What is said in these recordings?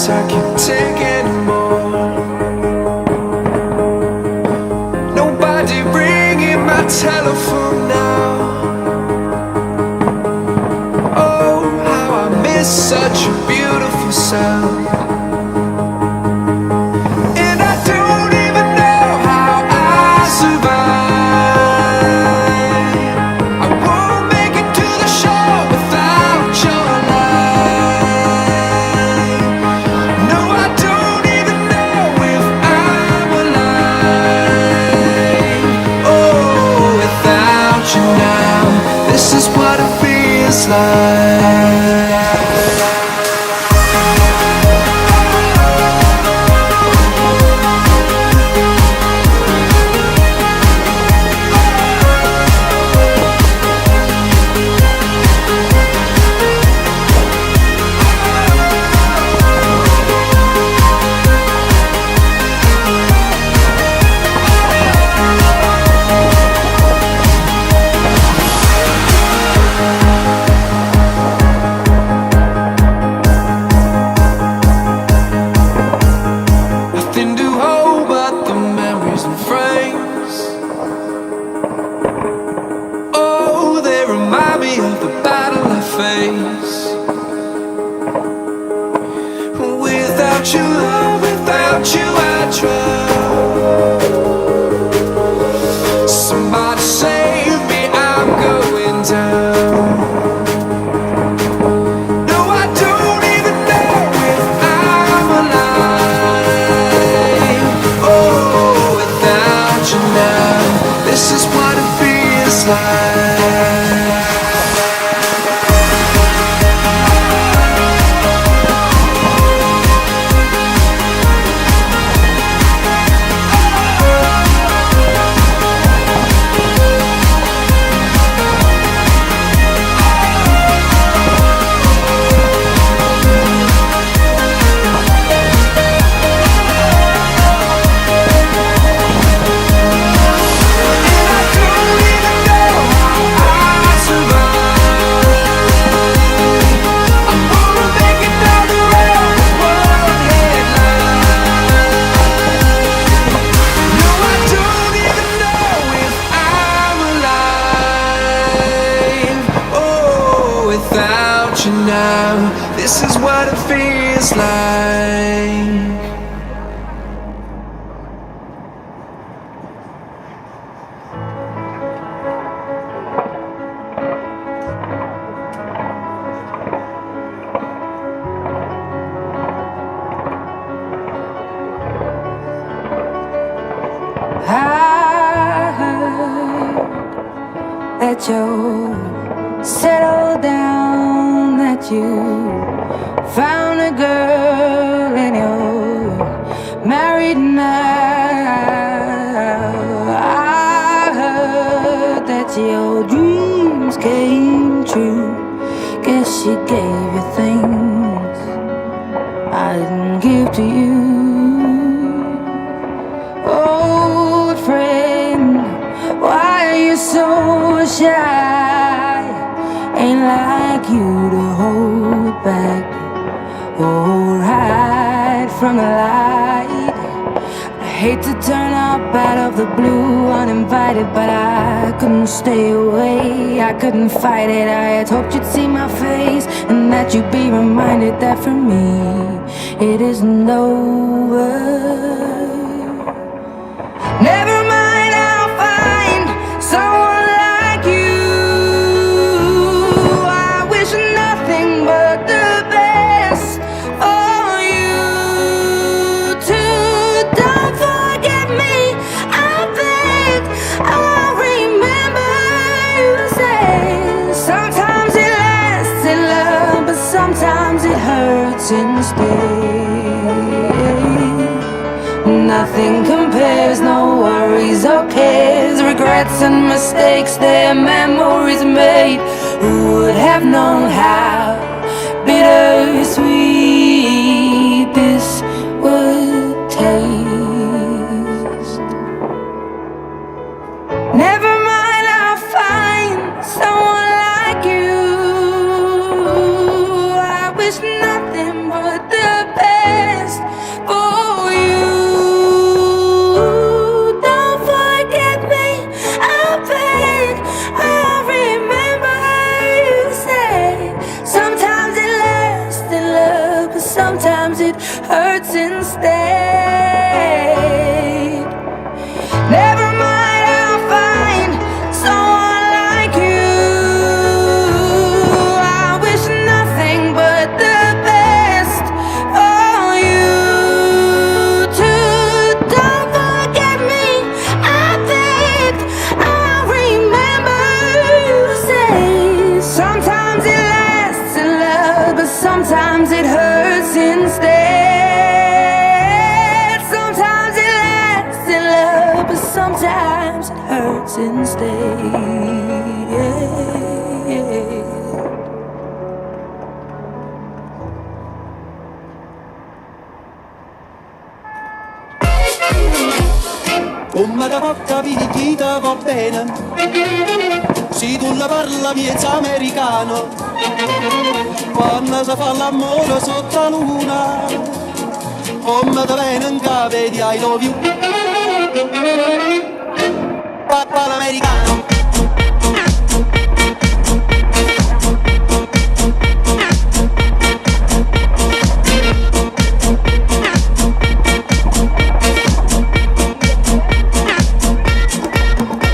nights I can't take anymore. Nobody ringing my telephone now. Oh, how I miss such a beautiful sound. And I don't even know how I survive. I won't make it to the shore without your light. No, I don't even know if I'm alive. Oh, without you now, this is what it feels like. Nothing to hold but the memories and frames. Oh, they remind me of the battle I faced. Without you, love, without you I drown. Somebody save me, I'm going down. No, I don't even know if I'm alive. Oh, without you now, this is what it feels like. Without you now, this is what it feels like. I heard that you settled down, that you found a girl and you're married now. I heard that your dreams came true. Guess she gave you things I didn't give to you. Old friend, why are you so shy? Ain't like you to hold back or hide from the light. I hate to turn up out of the blue uninvited, but I couldn't stay away, I couldn't fight it. I had hoped you'd see my face and that you'd be reminded that for me it isn't over. Never mind, I'll find someone like you. I wish nothing but the best for you too. Don't forget me, I beg. I'll remember you said sometimes it lasts in love, but sometimes it hurts instead. Nothing compares, no worries or cares, regrets and mistakes, their memories made. Who would have known how bittersweet this would taste? Never mind, I'll find someone like you. I wish nothing but the best. sometimes it hurts instead. Never mind, I'll find someone like you. I wish nothing but the best for you too. Don't forget me, I begged. I remember you say sometimes it lasts in love, but sometimes it hurts instead. Sometimes it lasts in love, but sometimes it hurts instead. Yeah. Come da porca picchita va bene, se tu la parla miezza americano, quando si fa l'amore sotto la luna, come da bene in capo di I love you, papà l'americano.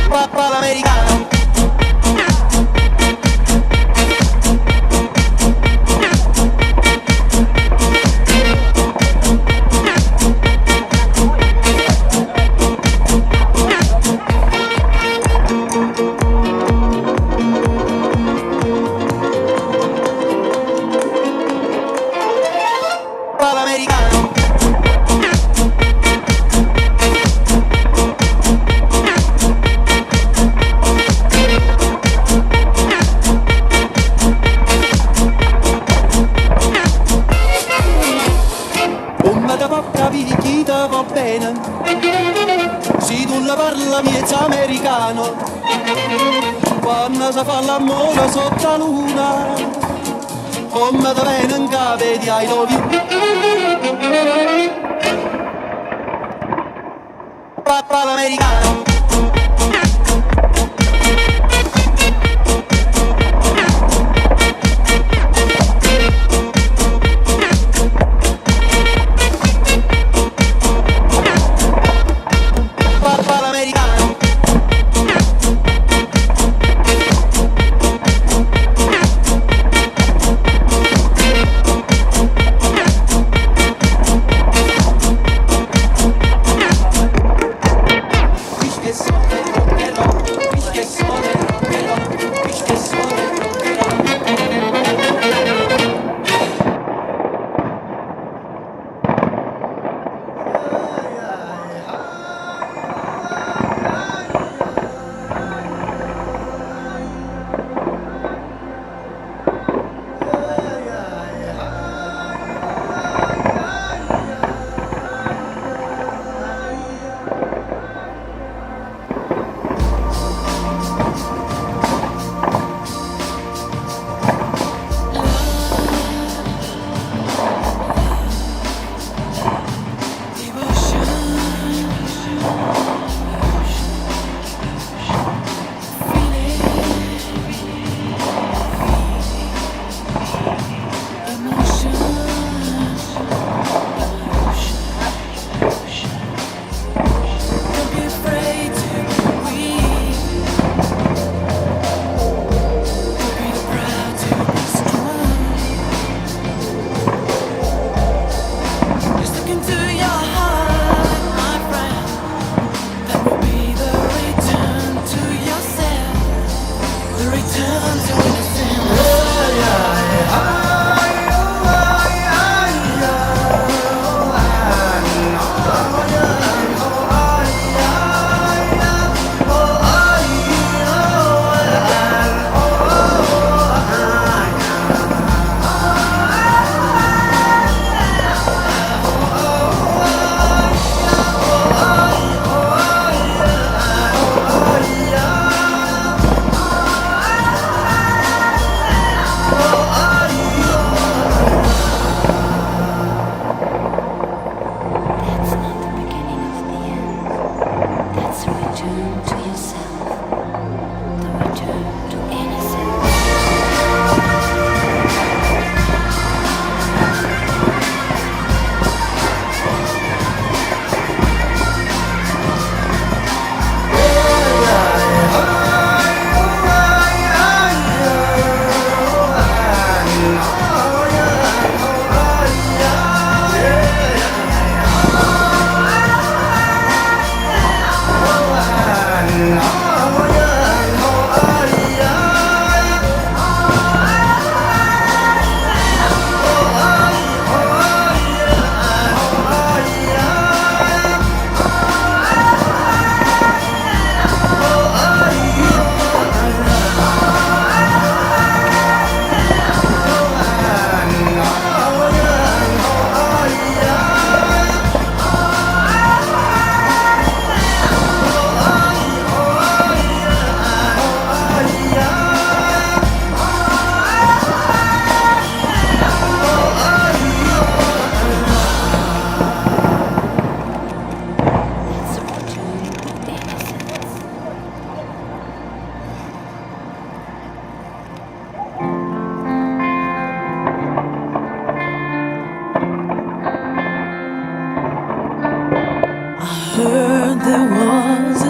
Papà l'americano. Papà l'americano. Come da porca picchita va bene, se tu la parla miezza americano, quando si fa l'amore sotto la luna, come da bene in capo di I love you, papà l'americano. Papà l'americano.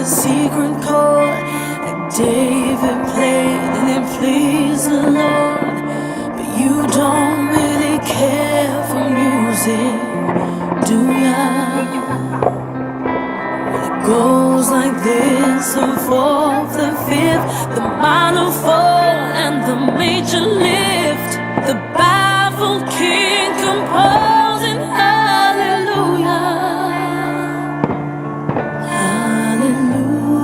secret chord that David played and it pleased the Lord. But you don't really care for music, do ya? Well, it goes like this: the fourth, the fifth, the minor fall, and the major lift. The baffled king composing hallelujah. Hallelujah,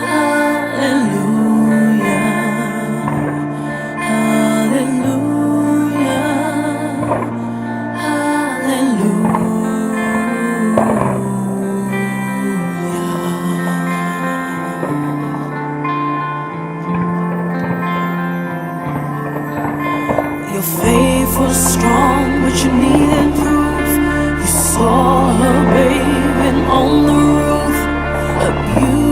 hallelujah, hallelujah, hallelujah. Your faith was strong, but you needed proof. You saw her bathing on the roof, a beauty